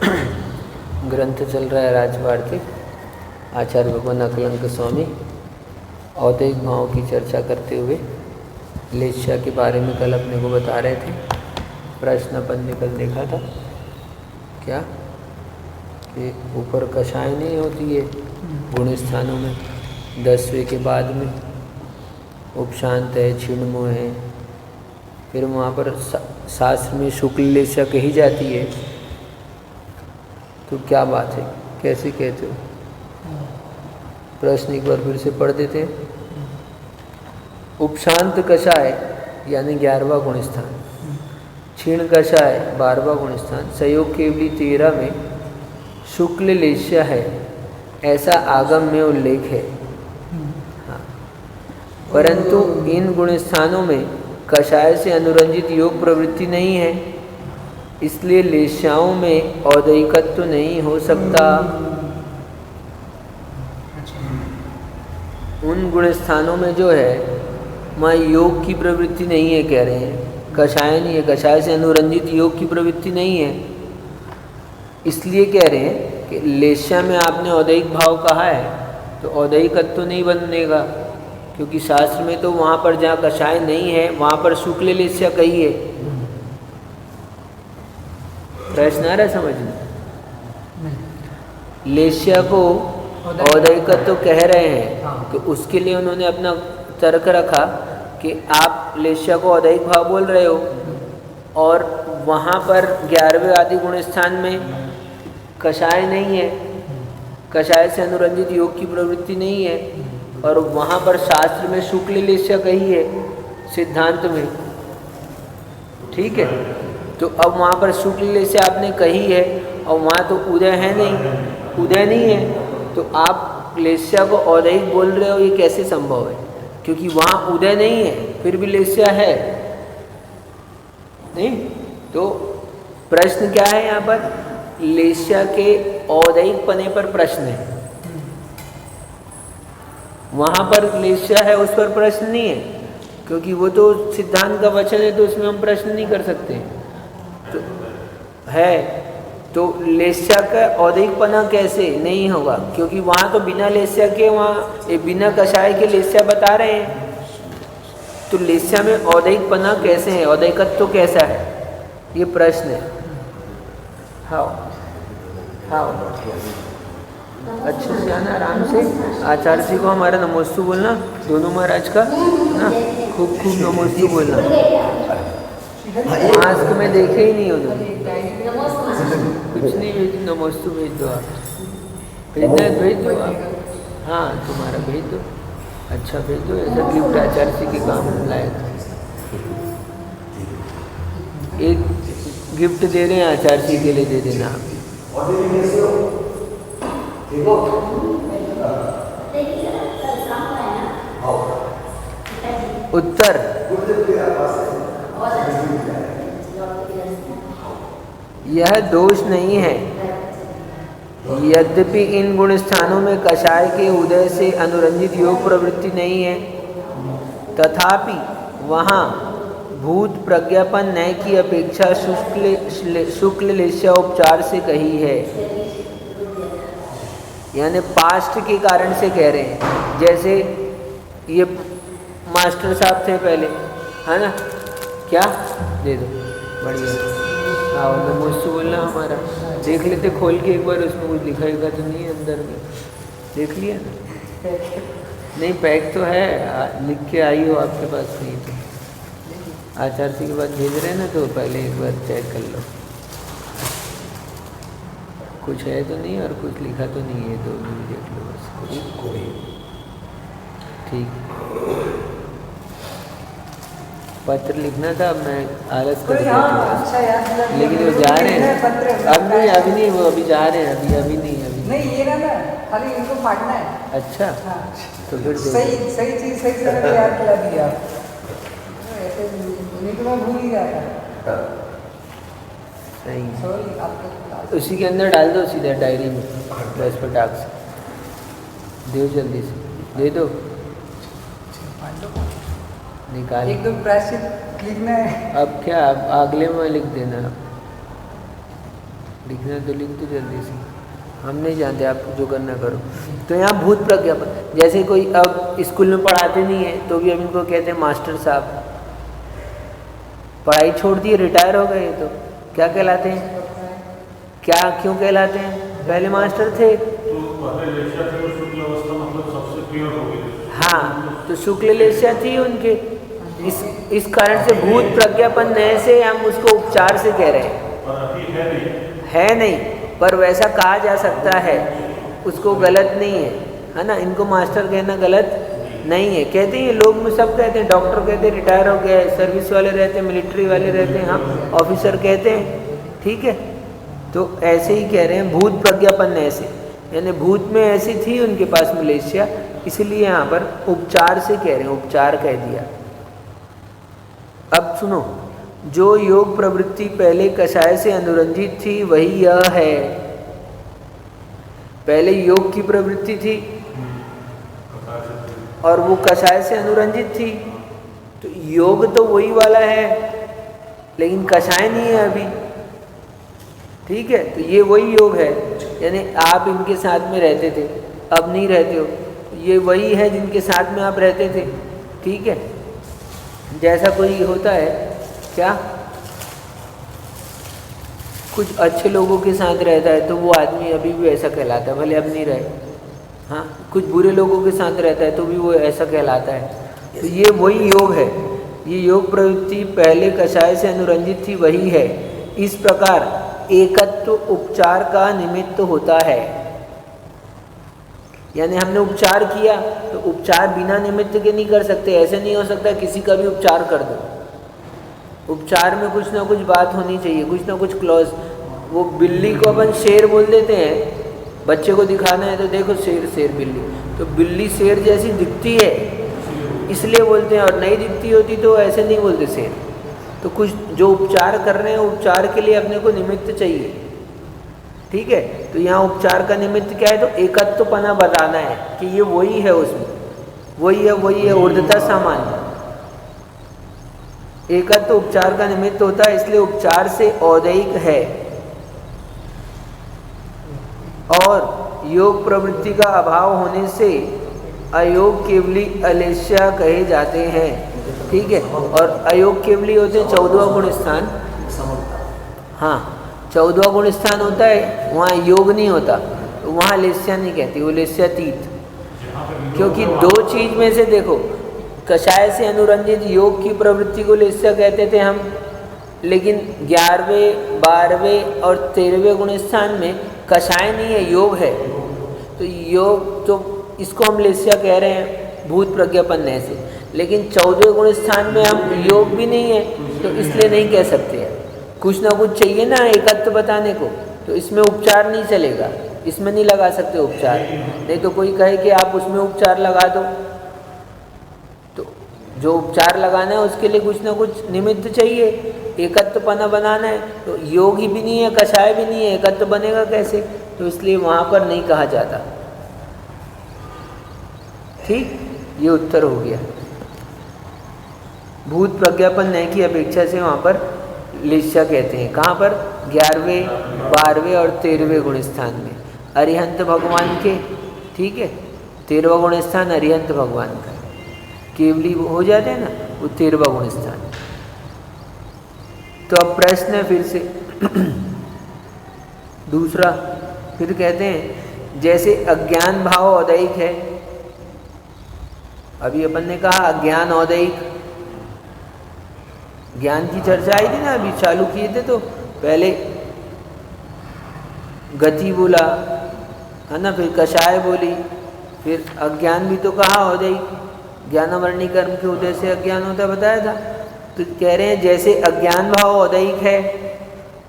ग्रंथ चल रहा है राजवार्तिक, आचार्य भगवान अकलंक स्वामी औदैहिक भावों की चर्चा करते हुए लेस्या के बारे में कल अपने को बता रहे थे। प्रश्न अपन ने कल देखा था क्या कि ऊपर कषाय नहीं होती है गुण स्थानों में, 10वें के बाद में उपशांत है, छिन्नमो है, फिर वहाँ पर शास्त्र में शुक्ल लेस्या कही जाती है। तो क्या बात है, कैसे कहते हो? प्रश्न एक बार फिर से पढ़ देते हैं। उपशांत कषाय यानी 11वां गुण स्थान, क्षीण कषाय 12वां गुण स्थान, संयोग केवली 13 में शुक्ल लेस्या है, ऐसा आगम में उल्लेख है। हाँ, परंतु इन गुण स्थानों में कषाय से अनुरंजित योग प्रवृत्ति नहीं है, इसलिए लेस्याओं में औदैहिकत्व नहीं हो सकता। उन गुण स्थानों में जो है वहाँ योग की प्रवृत्ति नहीं है, कह रहे हैं। कषाय नहीं है, कषाय से अनुरंजित योग की प्रवृत्ति नहीं है, इसलिए कह रहे हैं कि लेस्या में आपने औदैहिक भाव कहा है तो औदैहिकत्व तो नहीं बनेगा, क्योंकि शास्त्र में तो वहाँ पर जहाँ कषाय नहीं है वहाँ पर शुक्ल लेस्या कही है। प्रश्न आ रहा है समझ में? लेस्या को औदैहिकत्व तो कह रहे हैं कि उसके लिए उन्होंने अपना तर्क रखा कि आप लेस्या को औदैहिक भाव बोल रहे हो और वहाँ पर 11वें आदि गुण स्थान में कषाय नहीं है, कषाय से अनुरंजित योग की प्रवृत्ति नहीं है, और वहाँ पर शास्त्र में शुक्ल लेस्या कही है सिद्धांत में, ठीक है। तो अब वहाँ पर शुक्ल लेस्या आपने कही है और वहाँ तो उदय है नहीं, उदय नहीं है, तो आप लेस्या को औदैहिक बोल रहे हो, ये कैसे संभव है? क्योंकि वहाँ उदय नहीं है फिर भी लेस्या है नहीं। तो प्रश्न क्या है यहाँ पर? लेस्या के औदैहिक पने पर प्रश्न है, वहाँ पर लेस्या है उस पर प्रश्न नहीं है, क्योंकि वो तो सिद्धांत का वचन है तो उसमें हम प्रश्न नहीं कर सकते। तो है तो लेस्या का औदैहिक पना कैसे नहीं होगा? क्योंकि वहाँ तो बिना लेस्या के, वहाँ बिना कषाय के लेस्या बता रहे हैं, तो लेस्या में औदैहिक पना कैसे है, औदैहिकत्व तो कैसा है, ये प्रश्न है। हाँ हाँ, अच्छे से आना, आराम से। आचार्य जी को हमारा नमोस्तु बोलना, दोनों महाराज का ना, खूब खूब नमोस्तु बोलना। मास्क में देखे ही नहीं उन्होंने, कुछ नहीं भेज, नमोस्तु भेज दो आप, भेजना है भेज दो आप। हाँ तुम्हारा भेज दो, अच्छा भेज दो, ऐसा गिफ्ट आचार्य जी के काम लायक। एक गिफ्ट दे रहे हैं आचार्य जी के लिए, दे देना आप। उत्तर यह दोष नहीं है, यद्यपि इन गुण स्थानों में कषाय के उदय से अनुरंजित योग प्रवृत्ति नहीं है, तथापि वहाँ भूत प्रज्ञापन नय की अपेक्षा शुक्ल लेस्या उपचार से कही है, यानी पास्ट के कारण से कह रहे हैं। जैसे ये मास्टर साहब थे पहले, है ना, क्या दे दो, बढ़िया। हाँ नमोस्तु बोलना हमारा, देख लेते खोल के एक बार, उसमें कुछ लिखाएगा तो नहीं है अंदर में, देख लिया ना? नहीं पैक तो है, लिख के आई हो आपके पास नहीं तो आचार्य जी के बाद भेज रहे हैं ना, तो पहले एक बार चेक कर लो कुछ है तो नहीं और कुछ लिखा तो नहीं है, तो भी देख लो बस। ठीक, पत्र लिखना था, मैं आलस कर दिया था, लेकिन वो जा रहे हैं अब नहीं, अभी नहीं, वो अभी जा रहे हैं, अभी नहीं, नहीं ये ना खाली इनको फाड़ना है। अच्छा हाँ। तो फिर सही चीज सही तरह याद दिला दिया, ऐसे नहीं तो मैं भूल ही गया था। सही, सॉरी आपको उसी के अंदर डाल दो सीधा डायरी में, बस पर डाक से दो, जल्दी से दे दो, निकाल। एक दो प्रायश्चित लिखना है। अब क्या, अब अगले में लिख देना। लिखना तो लिख दो जल्दी से, हम नहीं जानते, आप जो करना करो। तो यहाँ भूत प्रज्ञापन, जैसे कोई अब स्कूल में पढ़ाते नहीं है तो भी अब इनको कहते हैं मास्टर साहब, पढ़ाई छोड़ दी, रिटायर हो गए, तो क्या कहलाते हैं, क्या क्यों कहलाते हैं, पहले मास्टर थे। हाँ, तो शुक्ल लेस्या थी उनके, इस कारण से भूत प्रज्ञापन नए से हम उसको उपचार से कह रहे हैं, है नहीं, पर वैसा कहा जा सकता है, उसको गलत नहीं है ना। इनको मास्टर कहना गलत नहीं है, कहते हैं लोग में सब कहते हैं, डॉक्टर कहते हैं रिटायर हो गए, सर्विस वाले रहते हैं, मिलिट्री वाले रहते हैं, हाँ ऑफिसर कहते हैं, ठीक है। तो ऐसे ही कह रहे हैं भूत प्रज्ञापन ऐसे, यानी भूत में ऐसी थी उनके पास मलेशिया, इसलिए यहाँ पर उपचार से कह रहे हैं, उपचार कह दिया। अब सुनो, जो योग प्रवृत्ति पहले कषाय से अनुरंजित थी वही यह है। पहले योग की प्रवृत्ति थी और वो कषाय से अनुरंजित थी, तो योग तो वही वाला है लेकिन कषाय नहीं है अभी, ठीक है। तो ये वही योग है, यानी आप इनके साथ में रहते थे, अब नहीं रहते हो, ये वही है जिनके साथ में आप रहते थे, ठीक है। जैसा कोई होता है क्या, कुछ अच्छे लोगों के साथ रहता है तो वो आदमी अभी भी ऐसा कहलाता है, भले अब नहीं रहे। हाँ, कुछ बुरे लोगों के साथ रहता है तो भी वो ऐसा कहलाता है। तो ये वही योग है, ये योग प्रवृत्ति पहले कषाय से अनुरंजित थी वही है। इस प्रकार एकत्व उपचार का निमित्त होता है, यानी हमने उपचार किया तो उपचार बिना निमित्त के नहीं कर सकते, ऐसे नहीं हो सकता किसी का भी उपचार कर दो। उपचार में कुछ ना कुछ बात होनी चाहिए, कुछ ना कुछ क्लॉज। वो बिल्ली को अपन शेर बोल देते हैं, बच्चे को दिखाना है तो देखो शेर शेर बिल्ली, तो बिल्ली शेर जैसी दिखती है इसलिए बोलते हैं, और नहीं दिखती होती तो ऐसे नहीं बोलते शेर। तो कुछ जो उपचार कर रहे हैं, उपचार के लिए अपने को निमित्त चाहिए, ठीक है। तो यहाँ उपचार का निमित्त क्या है, तो एकत्वपना बताना है कि ये वही है, उसमें वही है ऊर्ध्वता सामान्य। एकत्व उपचार का निमित्त होता है, इसलिए उपचार से औदैहिक है। और योग प्रवृत्ति का अभाव होने से अयोग केवली अलेस्या कहे जाते हैं, ठीक है। और अयोग केवली होते हैं 14वां गुण स्थान, हाँ 14वां गुण स्थान होता है, वहाँ योग नहीं होता, तो वहाँ लेस्या नहीं कहती, वो लेस्यातीत। क्योंकि दो चीज में से देखो, कषाय से अनुरंजित योग की प्रवृत्ति को लेस्या कहते थे हम, लेकिन 11वें 12वें और 13वें गुण स्थान में कषाय नहीं है, योग है। तो योग तो इसको हम लेस्या कह रहे हैं भूत प्रज्ञापन से, लेकिन 14वें गुण स्थान में हम योग भी नहीं है, तो इसलिए नहीं कह सकते हैं। कुछ ना कुछ चाहिए ना एकत्व बताने को, तो इसमें उपचार नहीं चलेगा, इसमें नहीं लगा सकते उपचार। नहीं तो कोई कहे कि आप उसमें उपचार लगा दो, तो जो उपचार लगाना है उसके लिए कुछ ना कुछ निमित्त चाहिए, एकत्वपना बनाना है। तो योग ही भी नहीं है, कषाय भी नहीं है, एकत्व बनेगा कैसे, तो इसलिए वहाँ पर नहीं कहा जाता, ठीक। ये उत्तर हो गया। भूत प्रज्ञापन नए की अपेक्षा से वहाँ पर लेस्या कहते हैं, कहाँ पर, 11वें 12वें और 13वें गुण स्थान में अरिहंत भगवान के, ठीक है। 13वां गुण स्थान अरिहंत भगवान का, केवली हो जाते हैं ना, वो 13वां गुण स्थान। तो अब प्रश्न है फिर से दूसरा, फिर कहते हैं जैसे अज्ञान भाव औदैहिक है, अभी अपन ने कहा अज्ञान औदैहिक, ज्ञान की चर्चा आई थी ना, अभी चालू किए थे, तो पहले गति बोला है ना, फिर कषाय बोली, फिर अज्ञान भी तो कहा औदैहिक, ज्ञानावरणी कर्म के उदय से अज्ञान होता बताया था। तो कह रहे हैं जैसे अज्ञान भाव औदैहिक है,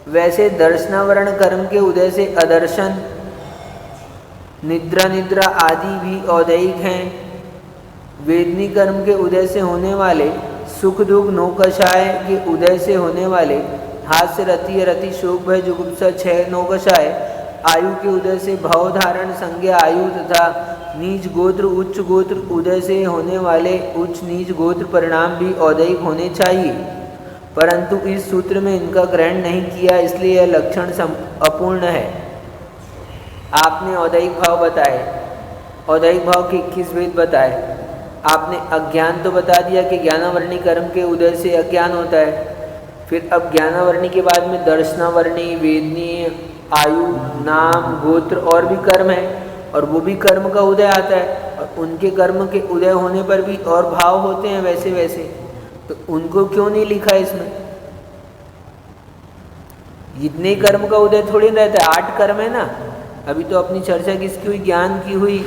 वैसे दर्शनावरण कर्म के उदय से अदर्शन, निद्रा आदि भी औदैहिक हैं। वेदनी कर्म के उदय से होने वाले सुख दुख नौकषाय के उदय से होने वाले हास्य रति रति शोक भय जुगुप्सा क्षय नौकषाय, आयु के उदय से भव धारण संज्ञा आयु तथा नीच गोत्र उच्च गोत्र उदय से होने वाले उच्च नीच गोत्र परिणाम भी औदैहिक होने चाहिए। परंतु इस सूत्र में इनका ग्रहण नहीं किया, इसलिए यह लक्षण अपूर्ण है। आपने औदैहिक भाव बताए, औदैहिक भाव के 21 भेद बताए। आपने अज्ञान तो बता दिया कि ज्ञानावरणी कर्म के उदय से अज्ञान होता है। फिर अब ज्ञानावरणी के बाद में दर्शनावरणी, वेदनीय, आयु, नाम, गोत्र और भी कर्म है, और वो भी कर्म का उदय आता है, और उनके कर्म के उदय होने पर भी और भाव होते हैं वैसे वैसे, तो उनको क्यों नहीं लिखा इसमें? इतने कर्म का उदय थोड़ी रहता है, 8 कर्म है ना। अभी तो अपनी चर्चा किसकी हुई? ज्ञान की हुई,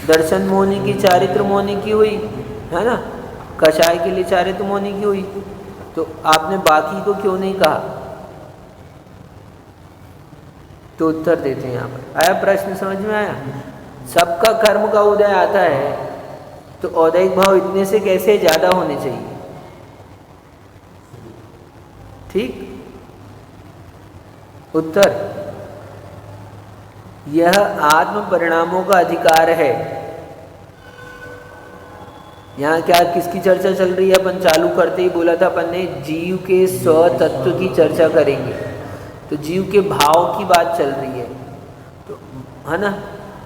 दर्शन मोहनी की, चारित्र मोहनी की हुई, है ना, कषाय के लिए चारित्र मोहनी की हुई। तो आपने बाकी को क्यों नहीं कहा? तो उत्तर देते हैं यहाँ पर। आया प्रश्न समझ में आया? सबका कर्म का उदय आता है, तो औदैहिक भाव इतने से कैसे ज़्यादा होने चाहिए? ठीक उत्तर, यह आत्म परिणामों का अधिकार है। यहाँ क्या किसकी चर्चा चल रही है? अपन चालू करते ही बोला था अपन ने जीव के स्वतत्व की चर्चा करेंगे, तो जीव के भाव की बात चल रही है, तो है ना।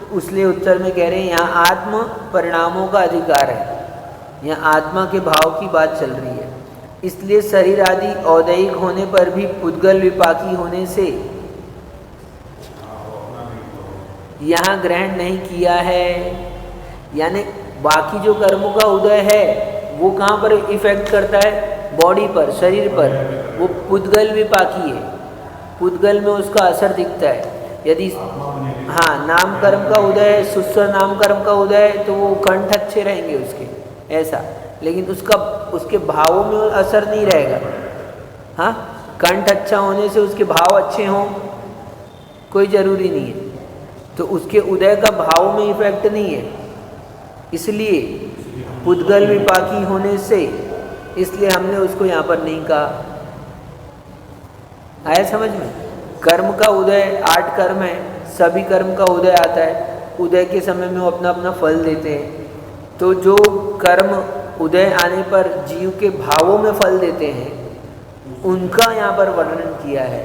तो उसलिए उत्तर में कह रहे हैं यहाँ आत्म परिणामों का अधिकार है, यहाँ आत्मा के भाव की बात चल रही है। इसलिए शरीर आदि औदैहिक होने पर भी पुद्गल विपाकी होने से यहाँ ग्रहण नहीं किया है। यानी बाकी जो कर्मों का उदय है वो कहाँ पर इफेक्ट करता है? बॉडी पर, शरीर पर। वो पुद्गल विपाकी है, पुद्गल में उसका असर दिखता है। यदि हाँ नाम कर्म का उदय है, सुस्वर नाम कर्म का उदय है, तो वो कंठ अच्छे रहेंगे उसके, ऐसा। लेकिन उसके भावों में असर नहीं रहेगा। हाँ, कंठ अच्छा होने से उसके भाव अच्छे हों कोई ज़रूरी नहीं है, तो उसके उदय का भाव में इफेक्ट नहीं है। इसलिए पुद्गल विपाकी होने से, इसलिए हमने उसको यहाँ पर नहीं कहा। आया समझ में? कर्म का उदय 8 कर्म है, सभी कर्म का उदय आता है, उदय के समय में वो अपना अपना फल देते हैं। तो जो कर्म उदय आने पर जीव के भावों में फल देते हैं उनका यहाँ पर वर्णन किया है।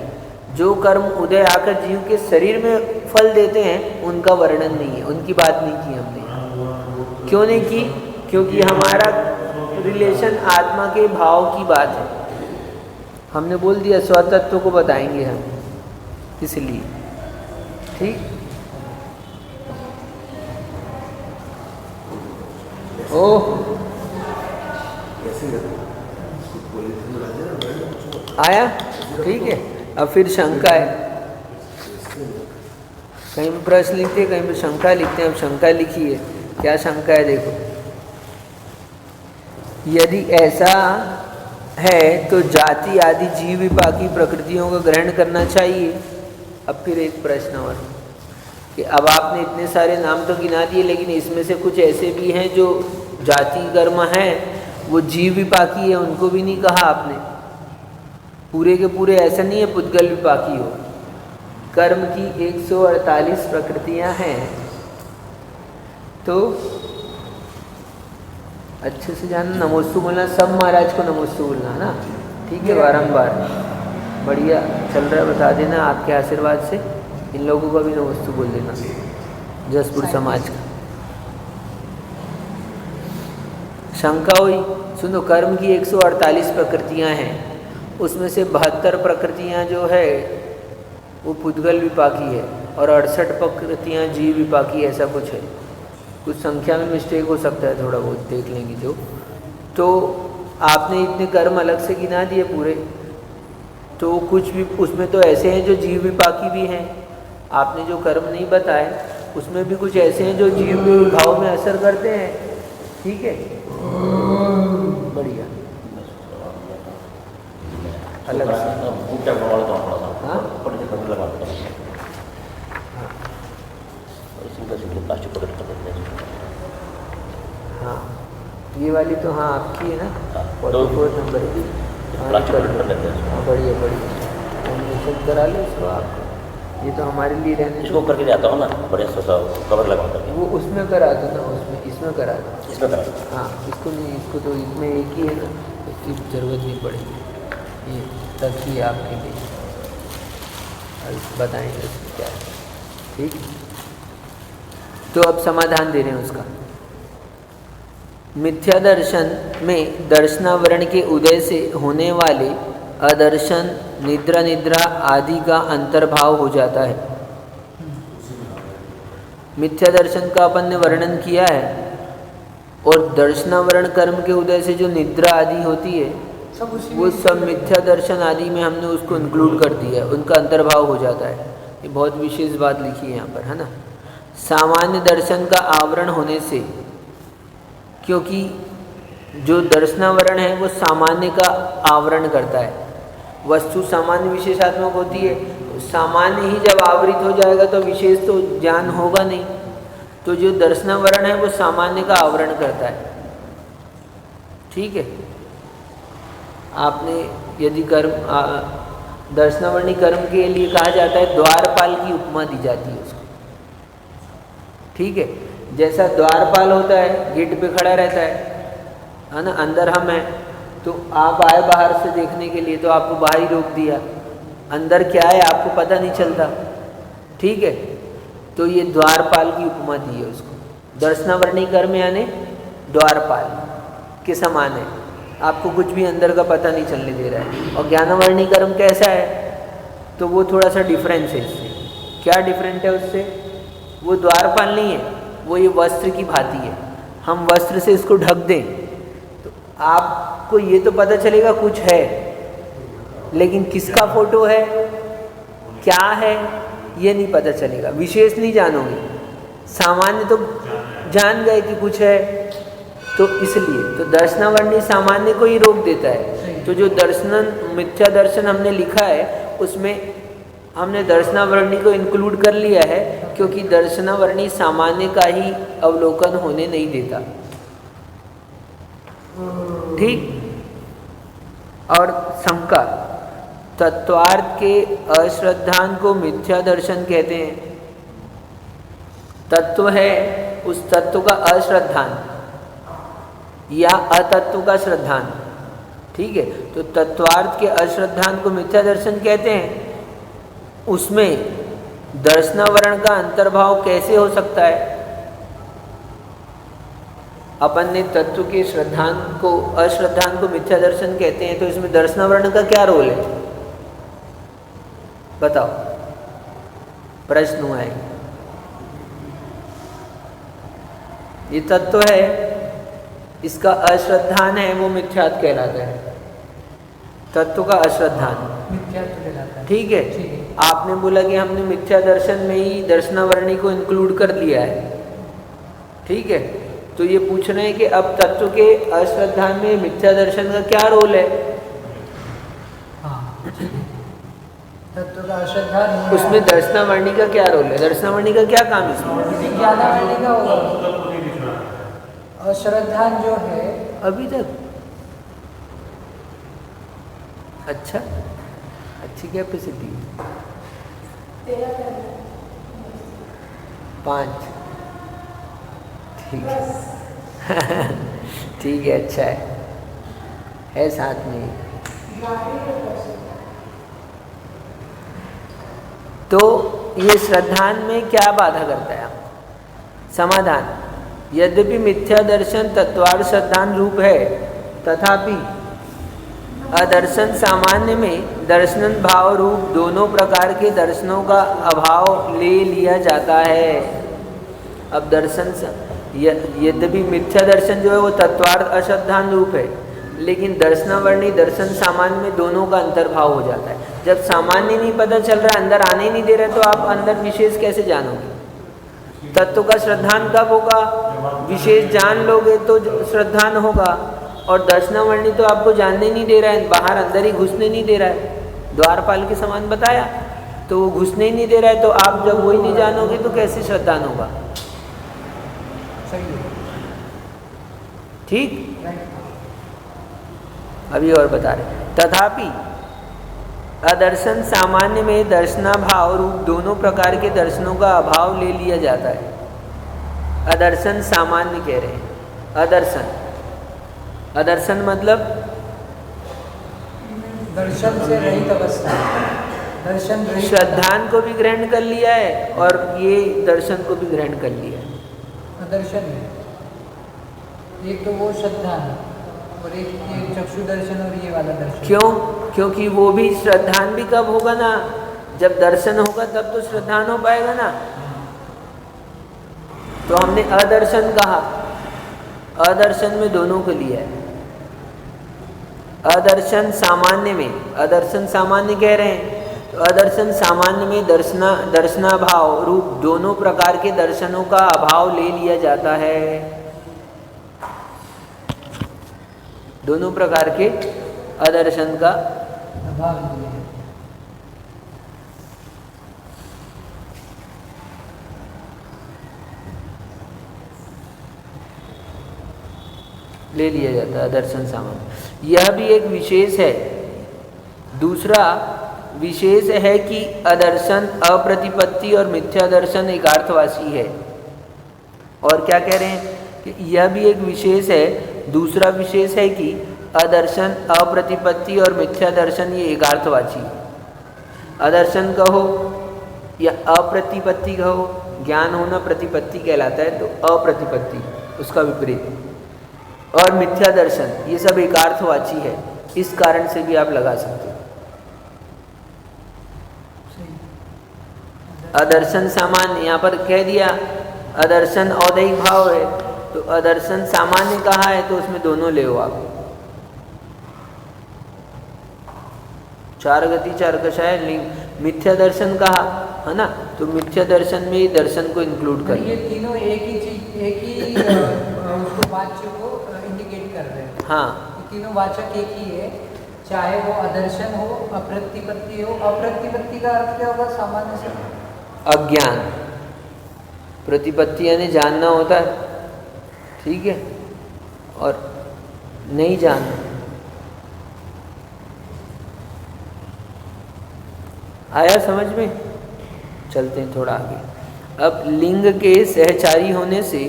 जो कर्म उदय आकर जीव के शरीर में फल देते हैं उनका वर्णन नहीं है, उनकी बात नहीं की हमने। क्यों नहीं की? क्योंकि हमारा रिलेशन आत्मा के भाव की बात है। हमने बोल दिया स्वतत्व को बताएंगे हम, इसलिए। ठीक। ओह, आया? ठीक है। अब फिर शंका है, कहीं पर प्रश्न लिखते हैं, कहीं पर शंका लिखते हैं। अब शंका लिखी है, क्या शंका है देखो। यदि ऐसा है तो जाति आदि जीव विपाकी प्रकृतियों का ग्रहण करना चाहिए। अब फिर एक प्रश्न और कि अब आपने इतने सारे नाम तो गिना दिए, लेकिन इसमें से कुछ ऐसे भी हैं जो जाति कर्म हैं, वो जीव विपाकी है, उनको भी नहीं कहा आपने। पूरे के पूरे ऐसा नहीं है पुद्गल विपाकी हो। कर्म की 148 प्रकृतियां हैं, तो अच्छे से जानना, नमोस्तु बोलना, सब महाराज को नमोस्तु बोलना है ना। ठीक है, बारंबार। बढ़िया चल रहा है, बता देना आपके आशीर्वाद से। इन लोगों का भी नमोस्तु बोल देना, जसपुर समाज का। शंका हुई, सुनो, कर्म की 148 प्रकृतियां हैं, उसमें से 72 प्रकृतियां जो है वो पुद्गल विपाकी है, और 68 प्रकृतियां जीव विपाकी, ऐसा कुछ है। कुछ संख्या में मिस्टेक हो सकता है, थोड़ा बहुत देख लेंगे जो। तो आपने इतने कर्म अलग से गिना दिए पूरे, तो कुछ भी उसमें तो ऐसे हैं जो जीव विपाकी भी हैं। आपने जो कर्म नहीं बताए उसमें भी कुछ ऐसे हैं जो जीव के भाव में असर करते हैं। ठीक है, बढ़िया। अलग से हाँ, ये वाली तो हाँ आपकी है ना, 44 नंबर की। हाँ, बढ़िया बढ़िया, कॉम्बिनेशन करा लो इसको आप। ये तो हमारे लिए रहने, इसको करके जाता हूँ ना, बढ़िया सा कवर लगा करके। वो उसमें करा दो ना, उसमें, इसमें करा दो, इसमें करा। हाँ, इसको नहीं, इसको तो इसमें एक ही है ना, इसकी ज़रूरत नहीं पड़ेगी। ये तथ्य आपके लिए बताएंगे उसमें क्या है। ठीक, तो अब समाधान दे रहे हैं उसका। मिथ्या दर्शन में दर्शनावरण के उदय से होने वाले अदर्शन, निद्रा निद्रा आदि का अंतर्भाव हो जाता है। मिथ्या दर्शन का अपन ने वर्णन किया है, और दर्शनावरण कर्म के उदय से जो निद्रा आदि होती है वो सब मिथ्या दर्शन आदि में हमने उसको इंक्लूड कर दिया है, उनका अंतर्भाव हो जाता है। ये बहुत विशेष बात लिखी है यहाँ पर, है ना। सामान्य दर्शन का आवरण होने से, क्योंकि जो दर्शनावरण है वो सामान्य का आवरण करता है। वस्तु सामान्य विशेषात्मक होती है, तो सामान्य ही जब आवृत हो जाएगा तो विशेष तो ज्ञान होगा नहीं। तो जो दर्शनावरण है वो सामान्य का आवरण करता है। ठीक है, आपने यदि कर्म दर्शनावरणी कर्म के लिए कहा जाता है, द्वारपाल की उपमा दी जाती है उसको। ठीक है, जैसा द्वारपाल होता है गेट पे खड़ा रहता है ना, अंदर हम हैं, तो आप आए बाहर से देखने के लिए तो आपको बाहर ही रोक दिया, अंदर क्या है आपको पता नहीं चलता। ठीक है, तो ये द्वारपाल की उपमा दी है उसको। दर्शनावरणी कर्म यानी द्वारपाल के समान है, आपको कुछ भी अंदर का पता नहीं चलने दे रहा है। और ज्ञानावरणी कर्म कैसा है, तो वो थोड़ा सा डिफरेंस है इससे। क्या डिफरेंट है उससे? वो द्वारपाल नहीं है, वो ये वस्त्र की भांति है। हम वस्त्र से इसको ढक दें तो आपको ये तो पता चलेगा कुछ है, लेकिन किसका फोटो है, क्या है, ये नहीं पता चलेगा, विशेष नहीं जानोगे। सामान्य तो जान गए कि कुछ है, तो इसलिए तो दर्शनावरणी सामान्य को ही रोक देता है। तो जो दर्शन मिथ्या दर्शन हमने लिखा है उसमें हमने दर्शनावरणी को इंक्लूड कर लिया है, क्योंकि दर्शनावरणी सामान्य का ही अवलोकन होने नहीं देता। ठीक, और शंका, तत्वार्थ के अश्रद्धान को मिथ्या दर्शन कहते हैं। तत्व है, उस तत्व का अश्रद्धान या अतत्व का श्रद्धान। ठीक है, तो तत्वार्थ के अश्रद्धान को मिथ्या दर्शन कहते हैं। उसमें दर्शनावरण का अंतर्भाव कैसे हो सकता है? अपन ने तत्व के श्रद्धान को अश्रद्धान को मिथ्या दर्शन कहते हैं, तो इसमें दर्शनावरण का क्या रोल है बताओ? प्रश्न हुआ है। ये तत्व है, इसका अश्रद्धान है, वो मिथ्यात्व कहलाता है। तत्व का अश्रद्धान मिथ्यात्व कहलाता है। ठीक है, आपने बोला कि हमने मिथ्या दर्शन में ही दर्शनावरणी को इंक्लूड कर लिया है। ठीक है, तो ये पूछ रहे हैं कि अब तत्व के अश्रद्धान में मिथ्या दर्शन का क्या रोल है? हाँ, तत्व का अश्रद्धान उसमें दर्शनावरणी का क्या रोल है? दर्शनावरणी का क्या काम इसमें? ज्ञानावरणी का होगा। अश्रद्धान जो है अभी तक अच्छा, अच्छी कैपेसिटी 5। ठीक है ठीक है, अच्छा है साथ में। तो ये श्रद्धान में क्या बाधा करता है? समाधान, यद्यपि मिथ्या दर्शन तत्वार्थ श्रद्धान रूप है, तथापि अदर्शन सामान्य में दर्शन भाव रूप दोनों प्रकार के दर्शनों का अभाव ले लिया जाता है। अब दर्शन यद्यपि मिथ्या दर्शन जो है वो तत्वार्थ अश्रद्धान रूप है, लेकिन दर्शनावरणी दर्शन सामान्य में दोनों का अंतर्भाव हो जाता है। जब सामान्य नहीं पता चल रहा है, अंदर आने ही नहीं दे रहे, तो आप अंदर विशेष कैसे जानोगे? तत्व का श्रद्धान कब होगा? विशेष जान लोगे तो श्रद्धान होगा। और दर्शनावरणी तो आपको जानने नहीं दे रहा है, बाहर अंदर ही घुसने नहीं दे रहा है। द्वारपाल के समान बताया, तो वो घुसने ही नहीं दे रहा है, तो आप जब वही नहीं जानोगे तो कैसे श्रद्धान होगा? सही है। ठीक, अभी और बता रहे। तथापि अदर्शन सामान्य में दर्शनाभाव रूप दोनों प्रकार के दर्शनों का अभाव ले लिया जाता है। अदर्शन सामान्य कह रहे हैं। अदर्शन, अदर्शन मतलब दर्शन से रहित अवस्था, दर्शन रहित, श्रद्धान को भी ग्रहण कर लिया है और ये दर्शन को भी ग्रहण कर लिया है। दर्शन है, एक तो वो श्रद्धा है और एक ये चक्षु दर्शन और ये वाला दर्शन। क्यों? क्योंकि वो भी श्रद्धान भी कब होगा ना, जब दर्शन होगा तब तो श्रद्धान हो पाएगा ना। तो हमने अदर्शन कहा, अदर्शन में दोनों को लिया है। अदर्शन सामान्य में, अदर्शन सामान्य कह रहे हैं, तो अदर्शन सामान्य में दर्शनाभाव रूप दोनों प्रकार के दर्शनों का अभाव ले लिया जाता है। दोनों प्रकार के अदर्शन का अभाव ले लिया जाता है, दर्शन सामान्य। यह भी एक विशेष है। दूसरा विशेष है कि अदर्शन अप्रतिपत्ति और मिथ्या दर्शन एकार्थवासी है। और क्या कह रहे हैं कि यह भी एक विशेष है। दूसरा विशेष है कि अदर्शन अप्रतिपत्ति और मिथ्या दर्शन ये एकार्थवाची है। अदर्शन कहो या अप्रतिपत्ति कहो, ज्ञान होना प्रतिपत्ति कहलाता है, तो अप्रतिपत्ति उसका विपरीत, और मिथ्या दर्शन ये सब एकार्थवाची है। इस कारण से भी आप लगा सकते हो। अदर्शन सामान्य, यहाँ पर कह दिया अदर्शन औदैहिक भाव है, तो अदर्शन सामान्य कहा है तो उसमें दोनों ले हो आप। चार गति चार कषाय लिंग, मिथ्या दर्शन कहा है ना, तो मिथ्या दर्शन में ही दर्शन को इंक्लूड कर। ये तीनों एक ही चीज, एक ही उसको वाच्य को इंडिकेट कर रहे हैं। हाँ, ये तीनों वाचक एक ही है, चाहे वो अदर्शन हो, अप्रतिपत्ति हो। अप्रतिपत्ति का अर्थ क्या होगा सामान्य से? अज्ञान। प्रतिपत्ति यानी जानना होता है, ठीक है, और नहीं जानना। आया समझ में? चलते हैं थोड़ा आगे। अब लिंग के सहचारी होने से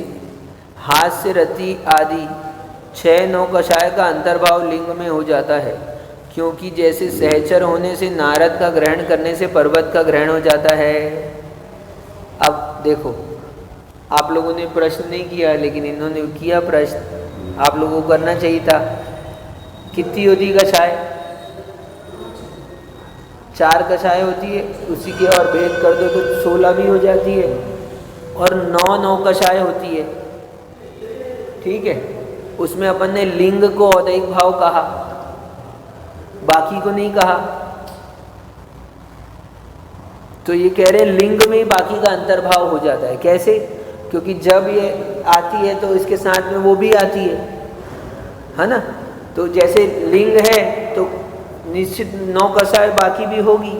हास्य रति आदि 6-9 कषाय का अंतर्भाव लिंग में हो जाता है, क्योंकि जैसे सहचर होने से नारद का ग्रहण करने से पर्वत का ग्रहण हो जाता है। अब देखो, आप लोगों ने प्रश्न नहीं किया, लेकिन इन्होंने किया प्रश्न, आप लोगों को करना चाहिए था। कितनी होती कषाय? 4 कषाय होती है, उसी के और भेद कर दो तो 16 भी हो जाती है, और 9 कषाय होती है, ठीक है। उसमें अपन ने लिंग को औदैहिक भाव कहा, बाकी को नहीं कहा। तो ये कह रहे हैं लिंग में बाकी का अंतर्भाव हो जाता है। कैसे? क्योंकि जब ये आती है तो इसके साथ में वो भी आती है ना। तो जैसे लिंग है तो निश्चित 9 कषाय बाकी भी होगी।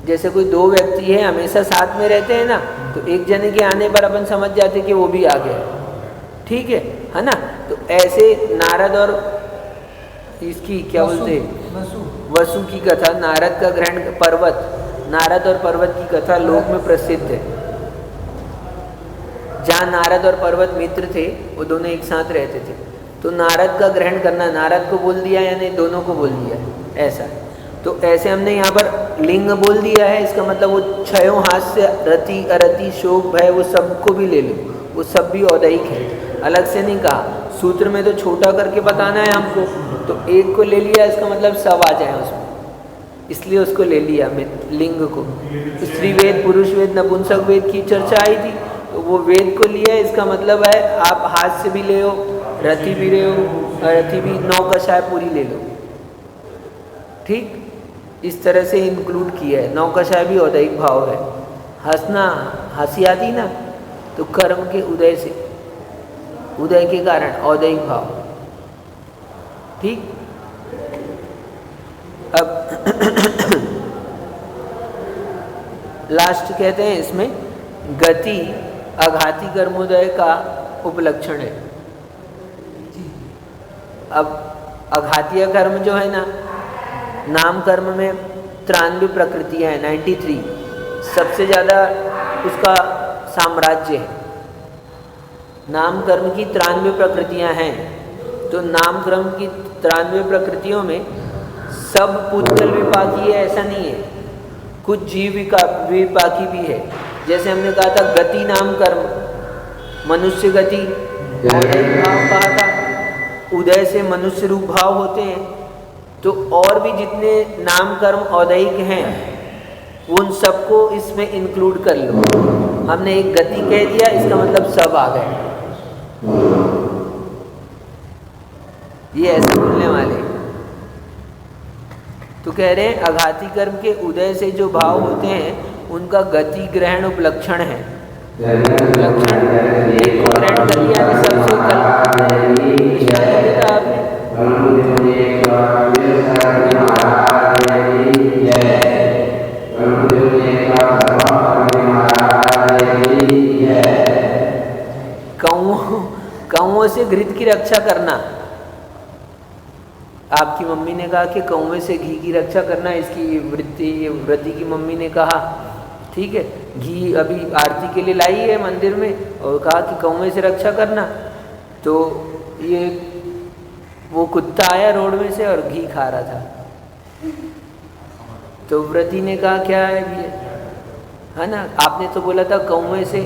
जैसे कोई 2 व्यक्ति है हमेशा साथ में रहते हैं ना, तो एक जने के आने पर अपन समझ जाते कि वो भी आ गया, ठीक है ना। तो ऐसे नारद और इसकी क्या बोलते वसु की कथा, नारद का ग्रहण, पर्वत, नारद और पर्वत की कथा लोक में प्रसिद्ध है। जहाँ नारद और पर्वत मित्र थे, वो दोनों एक साथ रहते थे, तो नारद का ग्रहण करना, नारद को बोल दिया यानी दोनों को बोल दिया, ऐसा। तो ऐसे हमने यहाँ पर लिंग बोल दिया है, इसका मतलब वो 6 हास्य रति अरति शोक भय वो सबको भी ले लो, वो सब भी औदैहिक है, अलग से नहीं कहा। सूत्र में तो छोटा करके बताना है हमको, तो एक को ले लिया, इसका मतलब सब आ जाए उसमें, इसलिए उसको ले लिया लिंग को। स्त्री वेद, पुरुष वेद, नपुंसक वेद की चर्चा आई थी, तो वो वेद को लिया, इसका मतलब है आप हाथ से भी ले हो, रति भी ले हो, रति भी 9 कषाय पूरी ले लो, ठीक। इस तरह से इंक्लूड किया है। 9 कषाय भी औदैहिक भाव है। हंसना, हंसी आती ना, तो कर्म के उदय से, उदय के कारण औदैहिक भाव, ठीक। अब लास्ट कहते हैं इसमें गति अघाती कर्मोदय का उपलक्षण है। अब अघातीय कर्म जो है ना, नाम कर्म में 93 प्रकृतियाँ हैं, 93, सबसे ज़्यादा उसका साम्राज्य है। नाम कर्म की 93 प्रकृतियाँ हैं, तो नाम कर्म की 93 प्रकृतियों में सब पुद्गल विपाकी है ऐसा नहीं है, कुछ जीव विपाकी भी है। जैसे हमने कहा था गति नाम कर्म, मनुष्य गति औदैहिक भाव कहा था, उदय से मनुष्य रूप भाव होते हैं। तो और भी जितने नाम कर्म औदैहिक हैं उन सबको इसमें इंक्लूड कर लो। हमने एक गति कह दिया, इसका मतलब सब आ गए। ये ऐसे बोलने वाले तो कह रहे हैं आघाती कर्म के उदय से जो भाव होते हैं उनका गति ग्रहण उपलक्षण है। उपलक्षण एक को ग्रहण कर लिया सबसे कौओं से घृत की रक्षा करना। आपकी मम्मी ने कहा कि कौवे से घी की रक्षा करना, इसकी वृत्ति की मम्मी ने कहा ठीक है, घी अभी आरती के लिए लाई है मंदिर में और कहा कि कौवे से रक्षा करना। तो ये वो कुत्ता आया रोड में से और घी खा रहा था। तो व्रती ने कहा क्या है ये, है ना, आपने तो बोला था कौवे से,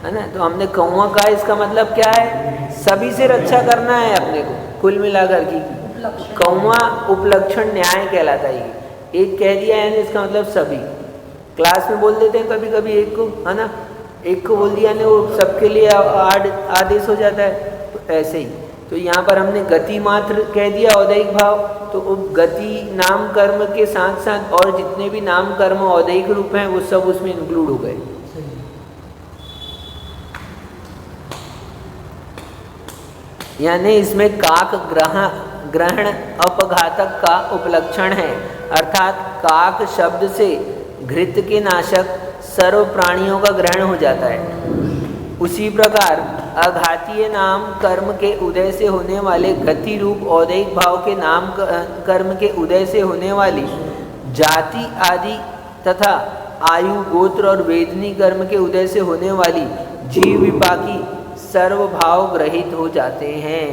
है ना, तो हमने कौवा कहा, इसका मतलब क्या है, सभी से रक्षा करना है अपने को कुल मिलाकर की। कौवा उपलक्षण न्याय कहलाता है। एक कह दिया है इसका मतलब सभी। क्लास में बोल देते हैं कभी कभी एक को, है ना, एक को बोल दिया ने वो सबके लिए आदेश हो जाता है। तो ऐसे ही तो यहाँ पर हमने गति मात्र कह दिया औदैहिक भाव, तो गति नाम कर्म के साथ साथ और जितने भी नाम कर्म औदैहिक रूप हैं वो सब उसमें इंक्लूड हो गए। यानी इसमें काक ग्रहण अपघातक का उपलक्षण है, अर्थात काक शब्द से घृत के नाशक सर्व प्राणियों का ग्रहण हो जाता है। उसी प्रकार अघातीय नाम कर्म के उदय से होने वाले गति रूप औदैहिक भाव के नाम कर्म के उदय से होने वाली जाति आदि तथा आयु गोत्र और वेदनी कर्म के उदय से होने वाली जीव विपाकी सर्व भाव ग्रहित हो जाते हैं।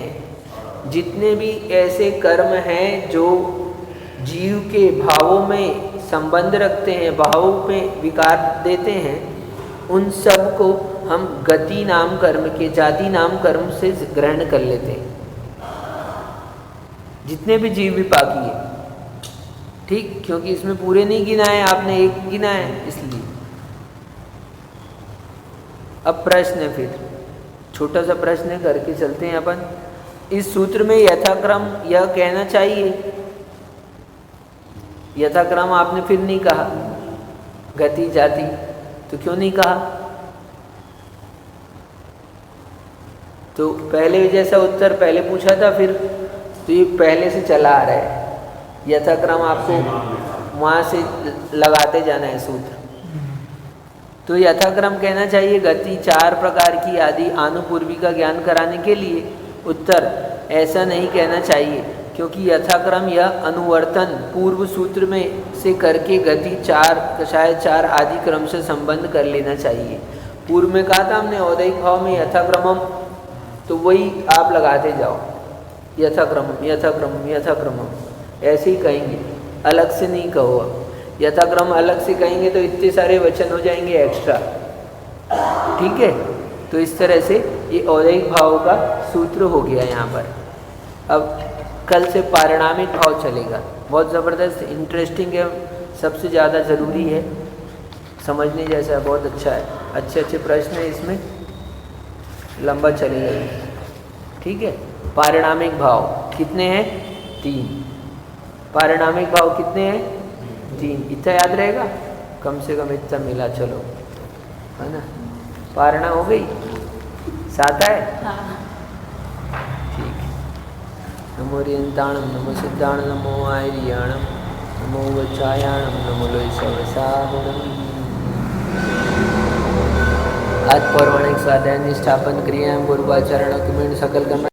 जितने भी ऐसे कर्म हैं जो जीव के भावों में संबंध रखते हैं, भावों में विकार देते हैं, उन सब को हम गति नाम कर्म के, जाति नाम कर्म से ग्रहण कर लेते हैं। जितने भी जीव विपाकी है, ठीक, क्योंकि इसमें पूरे नहीं गिना है, आपने एक गिना है इसलिए। अब प्रश्न है, फिर छोटा सा प्रश्न करके चलते हैं अपन। इस सूत्र में यथाक्रम यह कहना चाहिए, यथाक्रम आपने फिर नहीं कहा, गति जाति, तो क्यों नहीं कहा? तो पहले जैसा उत्तर पहले पूछा था, फिर तो ये पहले से चला आ रहा है। यथाक्रम आपको वहाँ से लगाते जाना है सूत्र। तो यथाक्रम कहना चाहिए गति चार प्रकार की आदि आनुपूर्वी का ज्ञान कराने के लिए। उत्तर ऐसा नहीं कहना चाहिए, क्योंकि यथाक्रम यह अनुवर्तन पूर्व सूत्र में से करके गति चार शायद चार आदि क्रम से संबंध कर लेना चाहिए। पूर्व में कहा था हमने औदैहिक भाव में यथाक्रमम, तो वही आप लगाते जाओ, यथाक्रमम यथाक्रमम यथाक्रमम, ऐसे ही कहेंगे, अलग से नहीं कहो। यथाक्रम अलग से कहेंगे तो इतने सारे वचन हो जाएंगे एक्स्ट्रा, ठीक है। तो इस तरह से ये औदैहिक भाव का सूत्र हो गया यहाँ पर। अब कल से पारिणामिक भाव चलेगा, बहुत ज़बरदस्त इंटरेस्टिंग है, सबसे ज़्यादा ज़रूरी है, समझने जैसा है, बहुत अच्छा है, अच्छे अच्छे प्रश्न है इसमें, लंबा चलेगा, ठीक है। पारिणामिक भाव कितने हैं? 3। पारिणामिक भाव कितने हैं? 3। इतना याद रहेगा, कम से कम इतना मिला, चलो, है ना। पारणा हो गई, 7 है, ठीक है। नमो रियंताणम नमो सिद्धाणम नमो आयरियाणम नमो वचायाणम नमो लोय सवसाहुणम। आज पौराणिक स्वाध्याय निष्ठापन क्रिया पूर्वाचरण सकल